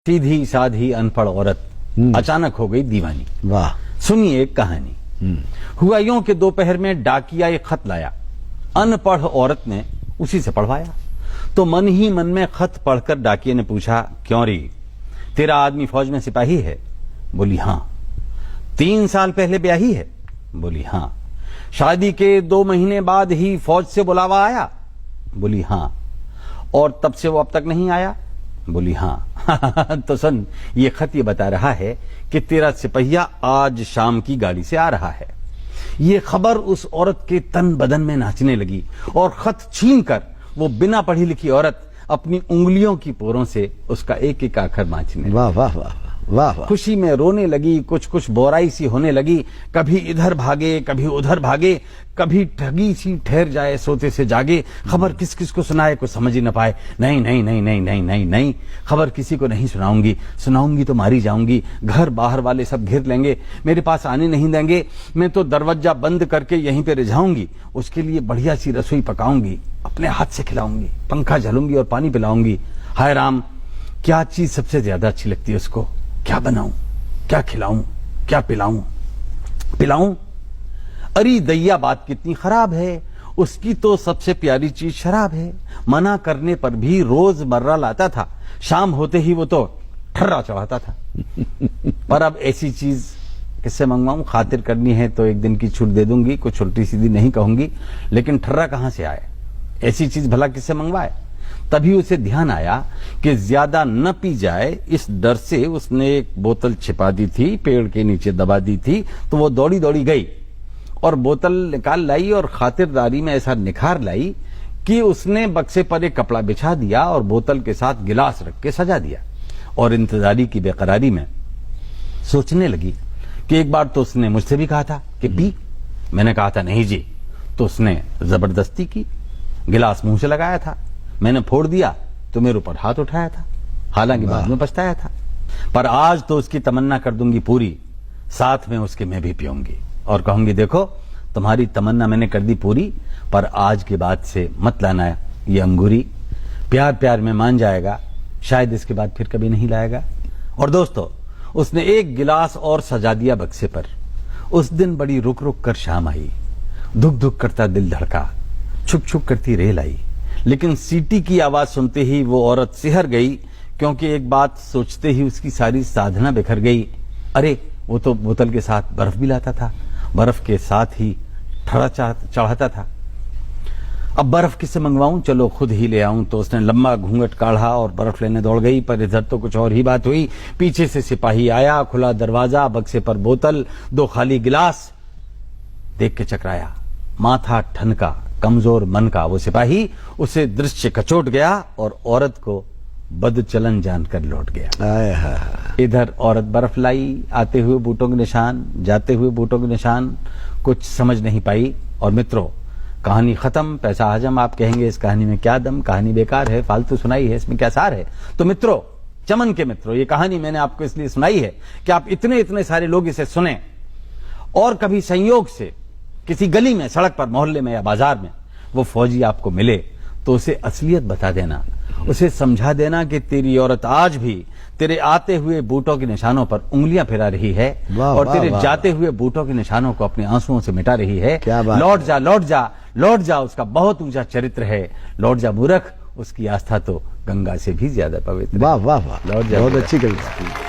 सीधी साधी अनपढ़ औरत अचानक हो गई दीवानी। वाह। सुनिए एक कहानी। हुआ यूं कि दोपहर में डाकिया एक खत लाया। अनपढ़ औरत ने उसी से पढ़वाया तो मन ही मन में खत पढ़कर डाकिये ने पूछा, क्यों री, तेरा आदमी फौज में सिपाही है? बोली हां। 3 साल पहले ब्याही है? बोली हां। शादी के 2 महीने बाद ही फौज से बुलावा आया? बोली हां। और तब से वो अब तक नहीं आया? बोली हां। तो सुन, ये खत ये बता रहा है कि तेरा सिपहिया आज शाम की गाड़ी से आ रहा है। ये खबर उस औरत के तन बदन में नाचने लगी और खत छीनकर वो बिना पढ़ी लिखी औरत अपनी उंगलियों की पोरों से उसका एक एक आखर बांचने लगी। वाह वाह वाह वाह वाह। खुशी में रोने लगी, कुछ कुछ बोराई सी होने लगी। कभी इधर भागे, कभी उधर भागे, कभी ठगी सी ठहर जाए, सोते से जागे। खबर किस किस को सुनाए, कुछ समझ ही न पाए। नहीं नहीं नहीं नहीं नहीं नहीं नहीं, खबर किसी को नहीं सुनाऊंगी, सुनाऊंगी तो मारी जाऊंगी। घर बाहर वाले सब घेर लेंगे, मेरे पास आने नहीं देंगे। मैं तो दरवाजा बंद करके यहीं पे रिझाऊंगी। उसके लिए बढ़िया सी रसोई पकाऊंगी, अपने हाथ से खिलाऊंगी, पंखा झलूंगी और पानी पिलाऊंगी। हाय राम, क्या चीज सबसे ज्यादा अच्छी लगती है उसको? क्या बनाऊं, क्या खिलाऊं, क्या पिलाऊं? अरे दैया, बात कितनी खराब है। उसकी तो सबसे प्यारी चीज शराब है। मना करने पर भी रोजमर्रा लाता था। शाम होते ही वो तो ठर्रा चढ़ाता था। पर अब ऐसी चीज किससे मंगवाऊं? खातिर करनी है तो एक दिन की छूट दे दूंगी, कुछ उल्टी सीधी नहीं कहूंगी, लेकिन ठर्रा कहां से आए? ऐसी चीज भला किससे मंगवाए? तभी उसे ध्यान आया कि ज्यादा न पी जाए, इस डर से उसने एक बोतल छिपा दी थी, पेड़ के नीचे दबा दी थी। तो वो दौड़ी दौड़ी गई और बोतल निकाल लाई और खातिरदारी में ऐसा निखार लाई कि उसने बक्से पर एक कपड़ा बिछा दिया और बोतल के साथ गिलास रख के सजा दिया। और इंतजारी की बेकरारी में सोचने लगी कि एक बार तो उसने मुझसे भी कहा था कि पी। मैंने कहा था नहीं जी, तो उसने जबरदस्ती की। गिलास मुंह से लगाया था, मैंने फोड़ दिया तो मेरे ऊपर हाथ उठाया था। हालांकि बाद में पछताया था। पर आज तो उसकी तमन्ना कर दूंगी पूरी, साथ में उसके मैं भी पीऊंगी और कहूंगी, देखो तुम्हारी तमन्ना मैंने कर दी पूरी, पर आज के बाद से मत लाना ये अंगूरी। प्यार प्यार में मान जाएगा, शायद इसके बाद फिर कभी नहीं लाएगा। और दोस्तों, उसने एक गिलास और सजा दिया बक्से पर। उस दिन बड़ी रुक रुक कर शाम आई। धुक धुक करता दिल धड़का, छुक छुक करती रेल आई। लेकिन सीटी की आवाज सुनते ही वो औरत सिहर गई, क्योंकि एक बात सोचते ही उसकी सारी साधना बिखर गई। अरे, वो तो बोतल के साथ बर्फ भी लाता था, बर्फ के साथ ही ठड़ा चढ़ाता था। अब बर्फ किससे मंगवाऊं? चलो खुद ही ले आऊं। तो उसने लंबा घूंघट काढ़ा और बर्फ लेने दौड़ गई। पर इधर तो कुछ और ही बात हुई। पीछे से सिपाही आया, खुला दरवाजा, बक्से पर बोतल, 2 खाली गिलास। देख के चकराया, माथा ठनका, कमजोर मन का वो सिपाही उसे दृश्य कचोट गया और औरत को बदचलन जानकर लौट गया। इधर औरत बर्फ लाई, आते हुए बूटों के निशान, जाते हुए बूटों के निशान, कुछ समझ नहीं पाई। और मित्रों, कहानी खत्म, पैसा हजम। आप कहेंगे इस कहानी में क्या दम, कहानी बेकार है, फालतू सुनाई है, इसमें क्या सार है? तो मित्रों, चमन के मित्रों, ये कहानी मैंने आपको इसलिए सुनाई है कि आप इतने सारे लोग इसे सुने और कभी संयोग से किसी गली में, सड़क पर, मोहल्ले में या बाजार में वो फौजी आपको मिले तो उसे असलियत बता देना, उसे समझा देना कि तेरी औरत आज भी तेरे आते हुए बूटों के निशानों पर उंगलियां फिरा रही है और तेरे जाते हुए बूटों के निशानों को अपने आंसुओं से मिटा रही है। लौट जा, लौट जा, लौट जा, उसका बहुत ऊंचा चरित्र है। लौट जा मूर्ख, उसकी आस्था तो गंगा से भी ज्यादा पवित्र। वाह वाह वाह, लौट जा। बहुत अच्छी कविता।